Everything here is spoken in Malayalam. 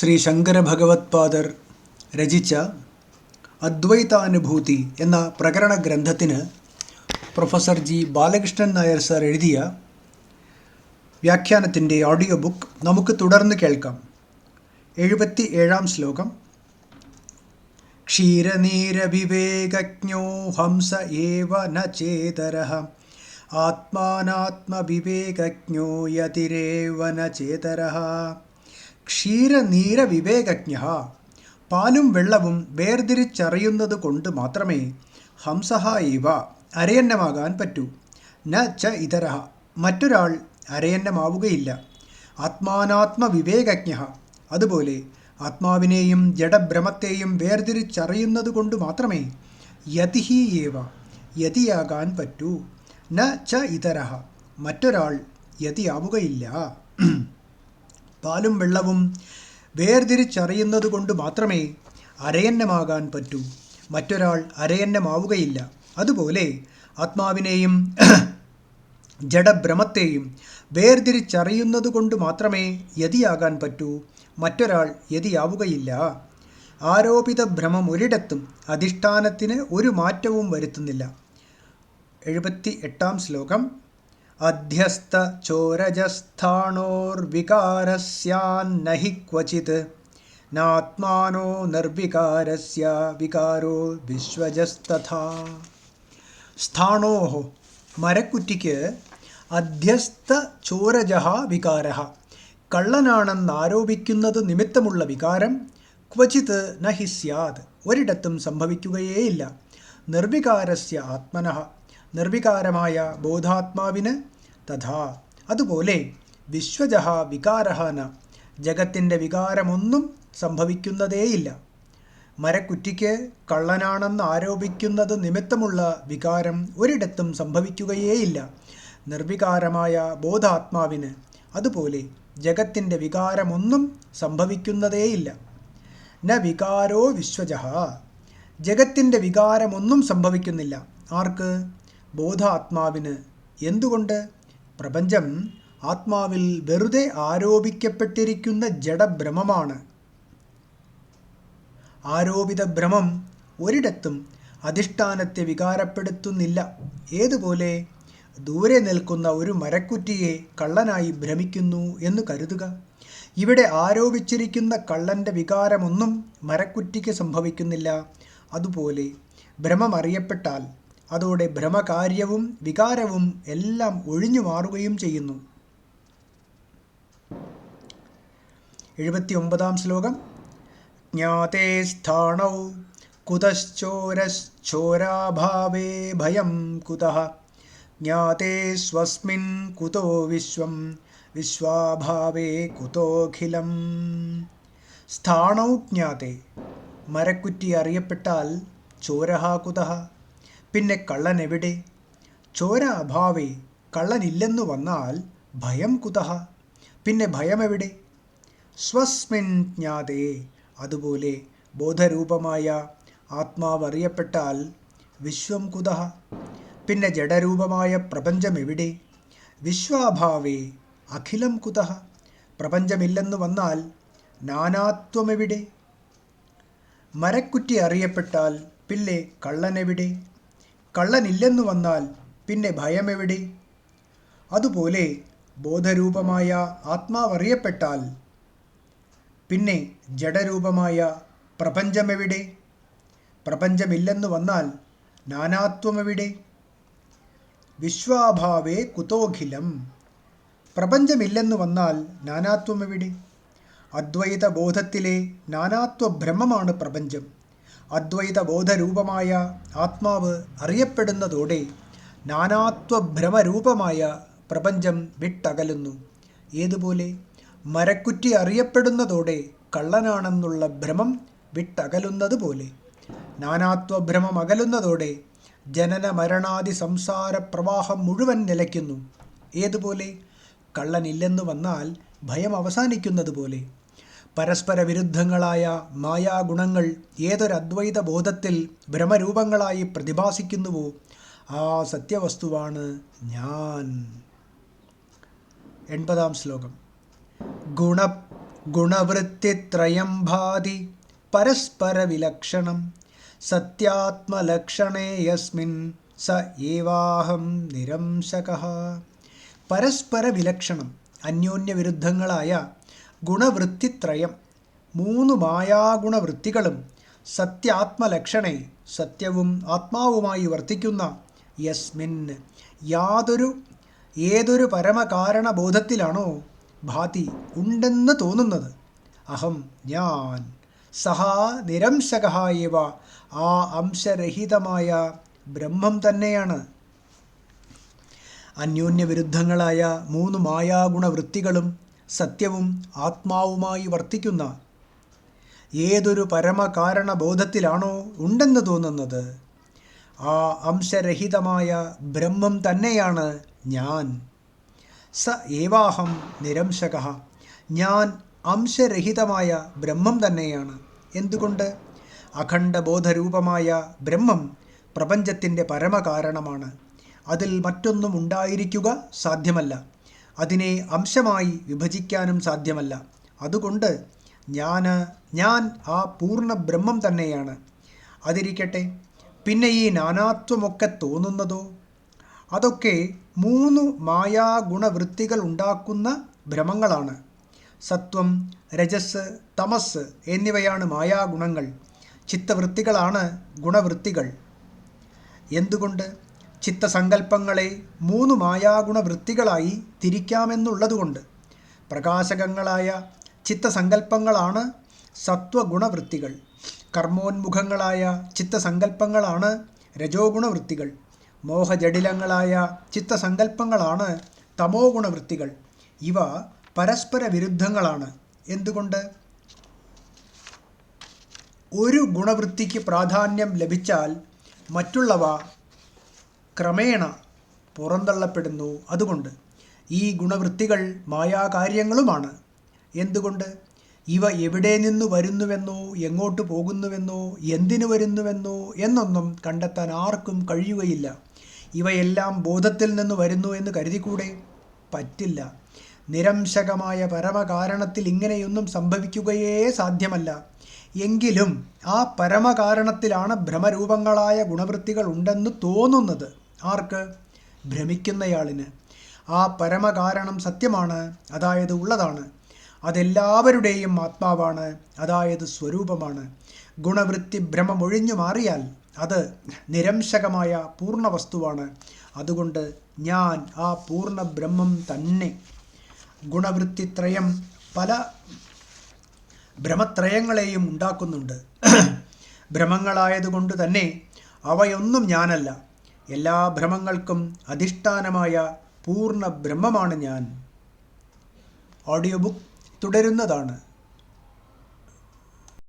ശ്രീ ശങ്കര ഭഗവത്പാദർ രചിച്ച അദ്വൈതാനുഭൂതി എന്ന പ്രകരണ ഗ്രന്ഥത്തിന് professor G Balakrishnan Nair sir എഴുതിയ വ്യാഖ്യാനത്തിൻ്റെ ഓഡിയോ ബുക്ക് നമുക്ക് തുടർന്ന് കേൾക്കാം. 77-ാം ശ്ലോകം. ക്ഷീരനീരവിവേകജ്ഞോ ഹംസ ഏവ ന ചേതരഃ ആത്മാനാത്മവിവേകജ്ഞോ യതിരേവ ന ചേതരഃ. ക്ഷീരനീരവിവേകജ്ഞ, പാലും വെള്ളവും വേർതിരിച്ചറിയുന്നത് കൊണ്ട് മാത്രമേ ഹംസഃ ഏവ അരയന്നമാകാൻ പറ്റൂ. ന ച ഇതരഃ, മറ്റൊരാൾ അരയന്നമാവുകയില്ല. ആത്മാനാത്മവിവേകജ്ഞ, അതുപോലെ ആത്മാവിനെയും ജഡഭ്രമത്തെയും വേർതിരിച്ചറിയുന്നത് കൊണ്ട് മാത്രമേ യതിഹി ഏവ യതിയാകാൻ പറ്റൂ. ന ച ഇതരഃ, മറ്റൊരാൾ യതിയാവുകയില്ല. പാലും വെള്ളവും വേർതിരിച്ചറിയുന്നത് കൊണ്ട് മാത്രമേ അരയന്നമാകാൻ പറ്റൂ, മറ്റൊരാൾ അരയന്നമാവുകയില്ല. അതുപോലെ ആത്മാവിനെയും ജഡഭ്രമത്തെയും വേർതിരിച്ചറിയുന്നത് കൊണ്ട് മാത്രമേ യതിയാകാൻ പറ്റൂ, മറ്റൊരാൾ യതിയാവുകയില്ല. ആരോപിത ഭ്രമം ഒരിടത്തും അധിഷ്ഠാനത്തിന് ഒരു മാറ്റവും വരുത്തുന്നില്ല. 78-ാം ശ്ലോകം. അധ്യസ്ഥ ചോരജസ്ഥാണോർവികാരസ്യാന്നഹി ക്വചിത് നാത്മാനോ നിർവികാരസ്യ വികാരോ വിശ്വജസ്തഥാ. സ്ഥാണോഹ, മരക്കുറ്റിക്ക് അധ്യസ്ഥ ചോരജഃ വികാരഃ, കള്ളനാണെന്നാരോപിക്കുന്നത് നിമിത്തമുള്ള വികാരം ക്വചിത് നഹി സ്യാത്, ഒരിടത്തും സംഭവിക്കുകയേയില്ല. നിർവികാരസ്യ ആത്മനഃ, നിർവികാരമായ ബോധാത്മാവിന് തഥാ, അതുപോലെ വിശ്വജഃ വികാരഃ ന, ജഗത്തിൻ്റെ വികാരമൊന്നും സംഭവിക്കുന്നതേയില്ല. മരക്കുറ്റിക്ക് കള്ളനാണെന്ന് ആരോപിക്കുന്നത് നിമിത്തമുള്ള വികാരം ഒരിടത്തും സംഭവിക്കുകയേയില്ല. നിർവികാരമായ ബോധാത്മാവിന് അതുപോലെ ജഗത്തിൻ്റെ വികാരമൊന്നും സംഭവിക്കുന്നതേയില്ല. ന വികാരോ വിശ്വജഃ, ജഗത്തിൻ്റെ വികാരമൊന്നും സംഭവിക്കുന്നില്ല. ആർക്ക്? ബോധാത്മാവിന്. എന്തുകൊണ്ട്? പ്രപഞ്ചം ആത്മാവിൽ വെറുതെ ആരോപിക്കപ്പെട്ടിരിക്കുന്ന ജഡഭ്രമമാണ്. ആരോപിത ഭ്രമം ഒരിടത്തും അധിഷ്ഠാനത്തെ വികാരപ്പെടുത്തുന്നില്ല. ഏതുപോലെ? ദൂരെ നിൽക്കുന്ന ഒരു മരക്കുറ്റിയെ കള്ളനായി ഭ്രമിക്കുന്നു എന്ന് കരുതുക. ഇവിടെ ആരോപിച്ചിരിക്കുന്ന കള്ളൻ്റെ വികാരമൊന്നും മരക്കുറ്റിക്ക് സംഭവിക്കുന്നില്ല. അതുപോലെ ഭ്രമം അറിയപ്പെട്ടാൽ അതോടെ ഭ്രമകാര്യവും വികാരവും എല്ലാം ഒഴിഞ്ഞു മാറുകയും ചെയ്യുന്നു. 79-ാം ശ്ലോകം. ജ്ഞാതേ സ്ഥാണൗ കുതശ്ചോരശ്ചോരാഭാവേ ഭയം കുതഃ ജ്ഞാതേ സ്വസ്മിൻ കുതോ വിശ്വം വിശ്വാഭാവേ കുതോഖിലം. സ്ഥാണൗ ജ്ഞാതേ, മരക്കുറ്റി അറിയപ്പെട്ടാൽ ചോരഃ കുതഃ, പിന്നെ കള്ളൻ എവിടെ? ചോര അഭാവേ, കള്ളനില്ലെന്നു വന്നാൽ ഭയം കുതഃ, പിന്നെ ഭയമെവിടെ? സ്വസ്മിൻ ജ്ഞാതേ, അതുപോലെ ബോധരൂപമായ ആത്മാവ് അറിയപ്പെട്ടാൽ വിശ്വം കുതഃ, പിന്നെ ജഡരൂപമായ പ്രപഞ്ചം എവിടെ? വിശ്വാഭാവേ അഖിലം കുതഃ, പ്രപഞ്ചമില്ലെന്നു വന്നാൽ നാനാത്വമെവിടെ? മരക്കുറ്റി അറിയപ്പെട്ടാൽ പിന്നെ കള്ളനെവിടെ? കള്ളനില്ലെന്നു വന്നാൽ പിന്നെ ഭയമെവിടെ? അതുപോലെ ബോധരൂപമായ ആത്മാവറിയപ്പെട്ടാൽ പിന്നെ ജഡരൂപമായ പ്രപഞ്ചമെവിടെ? പ്രപഞ്ചമില്ലെന്നു വന്നാൽ നാനാത്വമെവിടെ? വിശ്വാഭാവേ കുതോഖിലം, പ്രപഞ്ചമില്ലെന്നു വന്നാൽ നാനാത്വമെവിടെ? അദ്വൈത ബോധത്തിലെ നാനാത്വ ഭ്രമമാണ് പ്രപഞ്ചം. അദ്വൈത ബോധരൂപമായ ആത്മാവ് അറിയപ്പെടുന്നതോടെ നാനാത്വഭ്രമരൂപമായ പ്രപഞ്ചം വിട്ടകലുന്നു. ഏതുപോലെ? മരക്കുറ്റി അറിയപ്പെടുന്നതോടെ കള്ളനാണെന്നുള്ള ഭ്രമം വിട്ടകലുന്നത് പോലെ. നാനാത്വഭ്രമം അകലുന്നതോടെ ജനന മരണാദി സംസാര പ്രവാഹം മുഴുവൻ നിലയ്ക്കുന്നു. ഏതുപോലെ? കള്ളനില്ലെന്നു വന്നാൽ ഭയം അവസാനിക്കുന്നത് പോലെ. പരസ്പര വിരുദ്ധങ്ങളായ മായാഗുണങ്ങൾ ഏതൊരദ്വൈത ബോധത്തിൽ ഭ്രമരൂപങ്ങളായി പ്രതിഭാസിക്കുന്നുവോ ആ സത്യവസ്തുവാണ് ഞാൻ. 80-ാം ശ്ലോകം. ഗുണ ഗുണവൃത്തിത്രയം ഭാതി പരസ്പരവിലക്ഷണം സത്യാത്മലക്ഷണേ യസ്മിൻ സ ഏവാഹം നിരംശകഃ. പരസ്പരവിലക്ഷണം അന്യോന്യവിരുദ്ധങ്ങളായ ഗുണവൃത്തിത്രയം 3 മായാഗുണവൃത്തികളും സത്യാത്മലക്ഷണേ സത്യവും ആത്മാവുമായി വർത്തിക്കുന്ന യസ്മിൻ ഏതൊരു പരമകാരണബോധത്തിലാണോ ഭാതി ഉണ്ടെന്ന് തോന്നുന്നത് അഹം ഞാൻ സഹ നിരംശകഃ ഏവ ആ അംശരഹിതമായ ബ്രഹ്മം തന്നെയാണ്. അന്യോന്യവിരുദ്ധങ്ങളായ 3 മായാഗുണവൃത്തികളും സത്യവും ആത്മാവുമായി വർത്തിക്കുന്ന ഏതൊരു പരമകാരണബോധത്തിലാണോ ഉണ്ടെന്ന് തോന്നുന്നത് ആ അംശരഹിതമായ ബ്രഹ്മം തന്നെയാണ് ഞാൻ. സ ഏവാഹം നിരംശകഃ ഞാൻ അംശരഹിതമായ ബ്രഹ്മം തന്നെയാണ്. എന്തുകൊണ്ട്? അഖണ്ഡബോധരൂപമായ ബ്രഹ്മം പ്രപഞ്ചത്തിൻ്റെ പരമകാരണമാണ്. അതിൽ മറ്റൊന്നും ഉണ്ടായിരിക്കുക സാധ്യമല്ല. അതിനെ അംശമായി വിഭജിക്കാനും സാധ്യമല്ല. അതുകൊണ്ട് ഞാൻ ആ പൂർണ്ണ ബ്രഹ്മം തന്നെയാണ്. അതിരിക്കട്ടെ, പിന്നെ ഈ നാനാത്വമൊക്കെ തോന്നുന്നതോ? അതൊക്കെ 3 മായാഗുണവൃത്തികൾ ഉണ്ടാക്കുന്ന ഭ്രമങ്ങളാണ്. സത്വം, രജസ്, തമസ് എന്നിവയാണ് മായാഗുണങ്ങൾ. ചിത്തവൃത്തികളാണ് ഗുണവൃത്തികൾ. എന്തുകൊണ്ട്? ചിത്തസങ്കല്പങ്ങളെ 3 മായാഗുണവൃത്തികളായി തിരിക്കാമെന്നുള്ളതുകൊണ്ട്. പ്രകാശകങ്ങളായ ചിത്തസങ്കല്പങ്ങളാണ് സത്വഗുണവൃത്തികൾ. കർമ്മോന്മുഖങ്ങളായ ചിത്തസങ്കല്പങ്ങളാണ് രജോഗുണവൃത്തികൾ. മോഹജടിലങ്ങളായ ചിത്തസങ്കല്പങ്ങളാണ് തമോ ഗുണവൃത്തികൾ. ഇവ പരസ്പര വിരുദ്ധങ്ങളാണ്. എന്തുകൊണ്ട്? ഒരു ഗുണവൃത്തിക്ക് പ്രാധാന്യം ലഭിച്ചാൽ മറ്റുള്ളവ ക്രമേണ പുറന്തള്ളപ്പെടുന്നു. അതുകൊണ്ട് ഈ ഗുണവൃത്തികൾ മായാകാര്യങ്ങളുമാണ്. എന്തുകൊണ്ട്? ഇവ എവിടെ നിന്ന് വരുന്നുവെന്നോ എങ്ങോട്ട് പോകുന്നുവെന്നോ എന്തിനു വരുന്നുവെന്നോ എന്നൊന്നും കണ്ടെത്താൻ ആർക്കും കഴിയുകയില്ല. ഇവയെല്ലാം ബോധത്തിൽ നിന്ന് വരുന്നു എന്ന് കരുതിക്കൂടെ? പറ്റില്ല. നിരംശകമായ പരമകാരണത്തിൽ ഇങ്ങനെയൊന്നും സംഭവിക്കുകയേ സാധ്യമല്ല. എങ്കിലും ആ പരമകാരണത്തിലാണ് ഭ്രമരൂപങ്ങളായ ഗുണവൃത്തികൾ ഉണ്ടെന്ന് തോന്നുന്നത്. ആർക്ക്? ഭ്രമിക്കുന്നയാളിന്. ആ പരമകാരണം സത്യമാണ്, അതായത് ഉള്ളതാണ്. അതെല്ലാവരുടെയും ആത്മാവാണ്, അതായത് സ്വരൂപമാണ്. ഗുണവൃത്തി ഭ്രമമൊഴിഞ്ഞു മാറിയാൽ അത് നിരംശകമായ പൂർണ്ണ വസ്തുവാണ്. അതുകൊണ്ട് ഞാൻ ആ പൂർണ്ണ ബ്രഹ്മം തന്നെ. ഗുണവൃത്തിത്രയം പല ഭ്രമത്രയങ്ങളെയും ഉണ്ടാക്കുന്നുണ്ട്. ഭ്രമങ്ങളായതുകൊണ്ട് തന്നെ അവയൊന്നും ഞാനല്ല. എല്ലാ ഭ്രമങ്ങൾക്കും അധിഷ്ഠാനമായ പൂർണ്ണ ബ്രഹ്മമാണ് ഞാൻ. Audio book തുടരുന്നതാണ്.